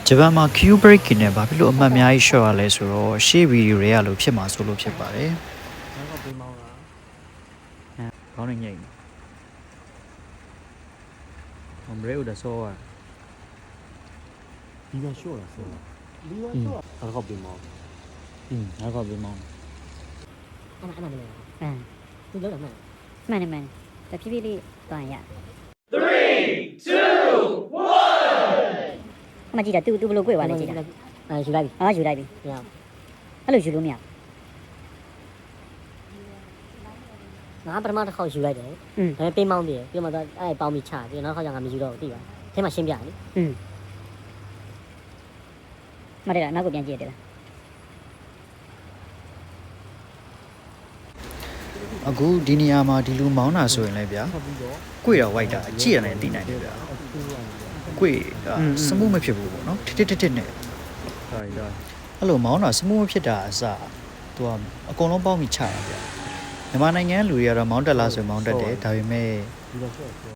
ဂျပန်မှာ queue breaking နဲ့ဘာဖြစ်လို့အမှတ်အများကြီးရှော့ရလဲဆိုတော့ရှေ့ဗီဒီယိုတွေကလို့ဖြစ်မှာဆိုလို့ဖြစ်ပါတယ် နောက်တော့ပေးမောင်းတာ ခေါင်းနဲ့ညိတ်ဟမ်ဘရေဦးဒါဆိုอ่ะ ဒီကရှို့လာဆိုဒီကရှို့နောက်တော့ပေးမောင်း နောက်ခေါက်ပြီးမောင်း အဲ့မလို့သူလုံးတော့မှန်တယ်တဖြည်းဖြည်းလေးတွန်ရ3 2 1အမကြည့်တာသူဘယ်လို꿰သွားလဲကြည့်တာယူလိုက်ပြီယူလိုက်ပြီမရအဲ့လိုယူလို့မရငါပထမတစ်ခေါက်ယူလိုက်တယ်ဒါပေမဲ့ပေးမောင်းတယ်ပြီးတော့မှအဲ့ပေါင်းပြီးချပြီးနောက်တစ်ခေါက်ကျငါမယူတော့ဘူးသိပါအဲမှာရှင်းပြတယ်လေမတည့်လားနောက်ကိုပြန်ကြည့်တယ်လား အခုဒီနေရာမှာဒီလူမောင်းတာဆိုရင်လည်းဗျာ ပြီးတော့ 꿰တော့ဝိုက်တာကြည့်ရတယ်သိနိုင်တယ်ဗျာ꿰စမှုမဖြစ်ဘူးပေါ့နော်တစ်နဲ့ ဒါဒါ အဲ့လိုမောင်းတာစမှုမဖြစ်တာအစသူကအကုန်လုံးပေါင်းပြီးချတာဗျာမြန်မာနိုင်ငံလူတွေကတော့မောင်းတက်လားဆိုမောင်းတက်တယ်ဒါပေမဲ့ ဒီကရှို့